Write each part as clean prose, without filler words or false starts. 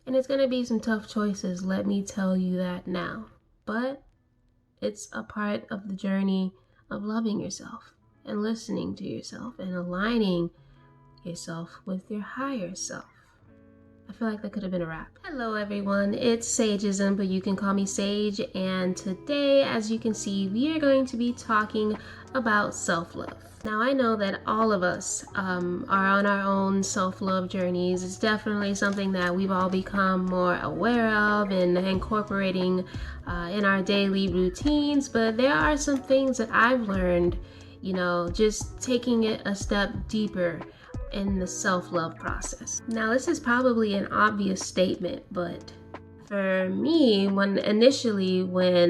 And it's going to be some tough choices, let me tell you that now. But it's a part of the journey of loving yourself and listening to yourself and aligning yourself with your higher self. I feel like that could have been a wrap. Hello everyone, it's Sageism, but you can call me Sage, and today, as you can see, we are going to be talking about self-love. Now, I know that all of us are on our own self-love journeys. It's definitely something that we've all become more aware of and incorporating in our daily routines, but there are some things that I've learned, just taking it a step deeper in the self-love process. Now, this is probably an obvious statement, but for me, when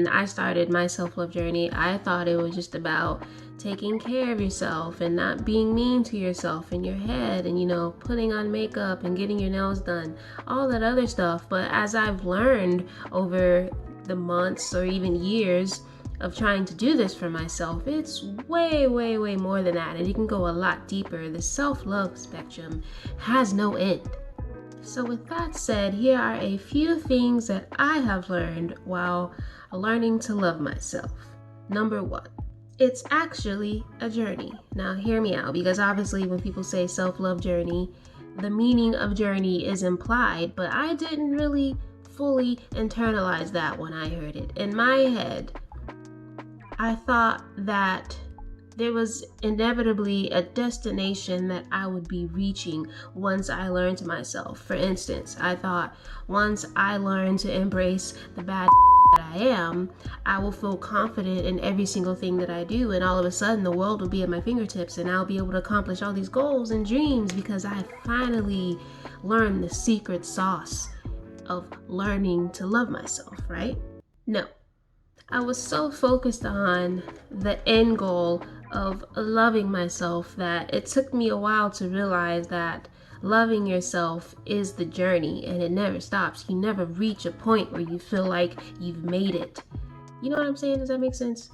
I started my self-love journey, I thought it was just about taking care of yourself and not being mean to yourself in your head and, putting on makeup and getting your nails done, all that other stuff. But as I've learned over the months or even years of trying to do this for myself, it's way, way, way more than that. And it can go a lot deeper. The self-love spectrum has no end. So with that said, here are a few things that I have learned while learning to love myself. Number one, it's actually a journey. Now hear me out, because obviously when people say self-love journey, the meaning of journey is implied, but I didn't really fully internalize that when I heard it. In my head, I thought that there was inevitably a destination that I would be reaching once I learned myself. For instance, I thought once I learn to embrace the bad that I am, I will feel confident in every single thing that I do, and all of a sudden the world will be at my fingertips and I'll be able to accomplish all these goals and dreams because I finally learned the secret sauce of learning to love myself, right? No. I was so focused on the end goal of loving myself that it took me a while to realize that loving yourself is the journey and it never stops. You never reach a point where you feel like you've made it. You know what I'm saying? Does that make sense?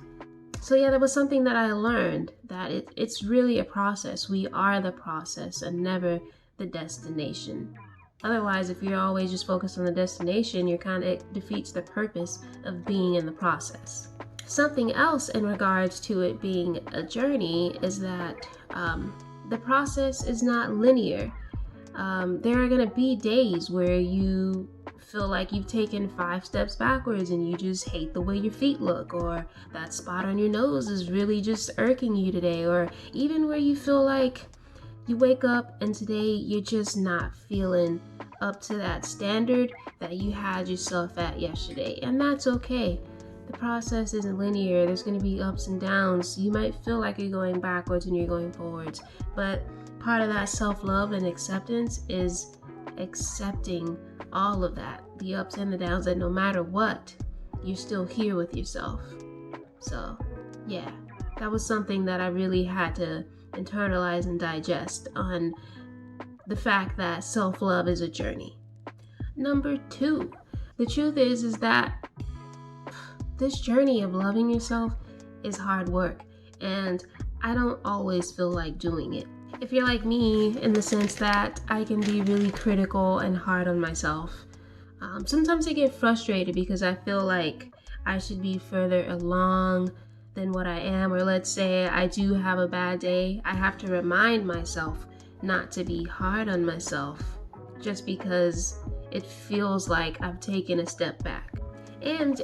So yeah, that was something that I learned, that it's really a process. We are the process and never the destination. Otherwise, if you're always just focused on the destination, it defeats the purpose of being in the process. Something else in regards to it being a journey is that the process is not linear. There are going to be days where you feel like you've taken 5 steps backwards and you just hate the way your feet look, or that spot on your nose is really just irking you today, or even where you feel like you wake up and today you're just not feeling up to that standard that you had yourself at yesterday. And that's okay. The process isn't linear. There's going to be ups and downs. You might feel like you're going backwards and you're going forwards. But part of that self-love and acceptance is accepting all of that, the ups and the downs, that no matter what, you're still here with yourself. So, yeah, that was something that I really had to internalize and digest, on the fact that self-love is a journey. Number 2, the truth is that this journey of loving yourself is hard work, and I don't always feel like doing it. If you're like me, in the sense that I can be really critical and hard on myself, sometimes I get frustrated because I feel like I should be further along than what I am. Or let's say I do have a bad day, I have to remind myself not to be hard on myself just because it feels like I've taken a step back. And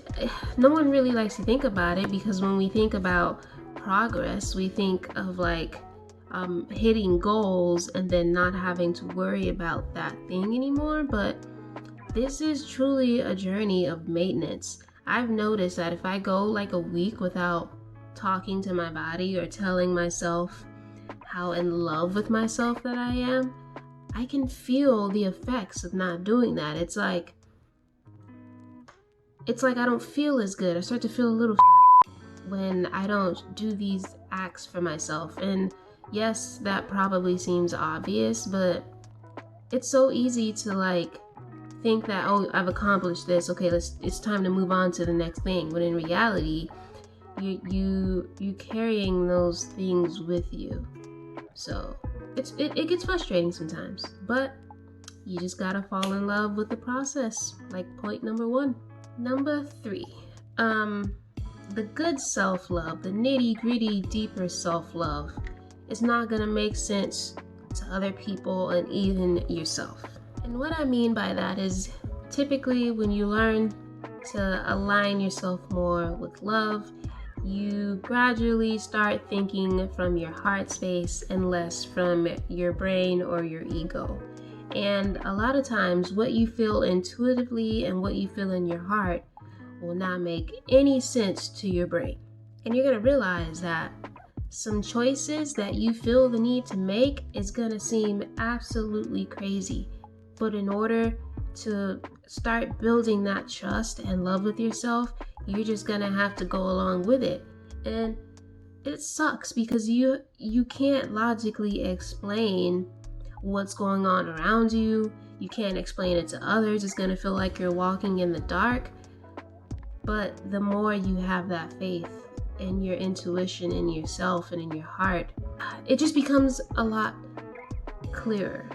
no one really likes to think about it, because when we think about progress, we think of hitting goals and then not having to worry about that thing anymore. But this is truly a journey of maintenance. I've noticed that if I go like a week without talking to my body or telling myself how in love with myself that I am, I can feel the effects of not doing that. It's like I don't feel as good. I start to feel a little when I don't do these acts for myself. And yes, that probably seems obvious, but it's so easy to think that, oh, I've accomplished this, okay, it's time to move on to the next thing. But in reality, you carrying those things with you. So it gets frustrating sometimes, but You just gotta fall in love with the process, like point number 1. Number 3, the good self-love, the nitty-gritty, deeper self-love, is not gonna make sense to other people and even yourself. And what I mean by that is typically when you learn to align yourself more with love, you gradually start thinking from your heart space and less from your brain or your ego. And a lot of times what you feel intuitively and what you feel in your heart will not make any sense to your brain. And you're going to realize that some choices that you feel the need to make is going to seem absolutely crazy. But in order to start building that trust and love with yourself, you're just going to have to go along with it. And it sucks because you can't logically explain what's going on around you. You can't explain it to others. It's going to feel like you're walking in the dark. But the more you have that faith in your intuition, in yourself, and in your heart, it just becomes a lot clearer.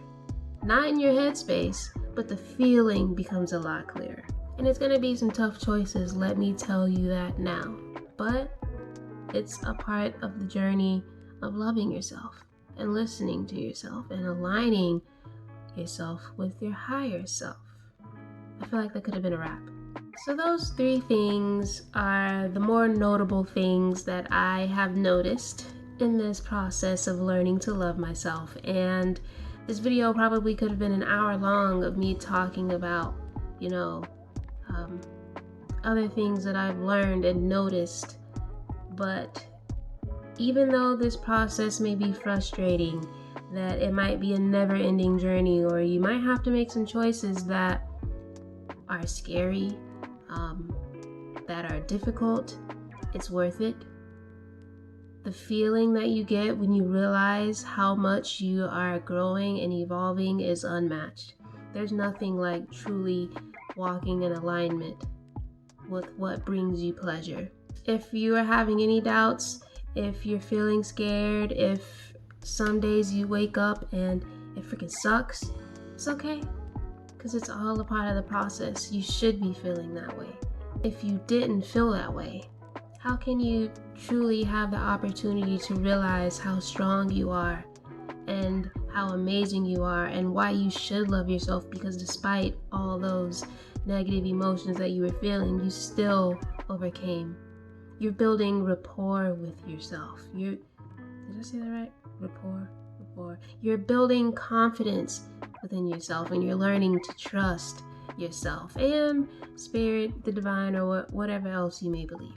Not in your headspace, but the feeling becomes a lot clearer. And it's going to be some tough choices, let me tell you that now. But it's a part of the journey of loving yourself and listening to yourself and aligning yourself with your higher self. I feel like that could have been a wrap. So those 3 things are the more notable things that I have noticed in this process of learning to love myself. And this video probably could have been an hour long of me talking about, other things that I've learned and noticed. But even though this process may be frustrating, that it might be a never-ending journey, or you might have to make some choices that are scary, that are difficult, it's worth it. The feeling that you get when you realize how much you are growing and evolving is unmatched. There's nothing like truly walking in alignment with what brings you pleasure. If you are having any doubts, if you're feeling scared, if some days you wake up and it freaking sucks, it's okay, because it's all a part of the process. You should be feeling that way. If you didn't feel that way, how can you truly have the opportunity to realize how strong you are and how amazing you are and why you should love yourself? Because despite all those negative emotions that you were feeling, you still overcame. You're building rapport with yourself. Did I say that right? Rapport. You're building confidence within yourself, and you're learning to trust yourself and spirit, the divine, or whatever else you may believe.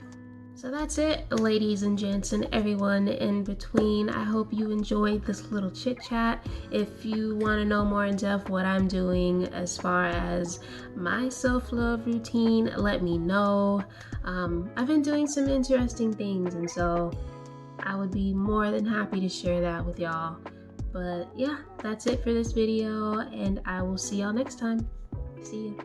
So that's it, ladies and gents and everyone in between. I hope you enjoyed this little chit chat. If you want to know more in depth what I'm doing as far as my self-love routine, let me know. I've been doing some interesting things, and so I would be more than happy to share that with y'all. But yeah, that's it for this video, and I will see y'all next time. See ya.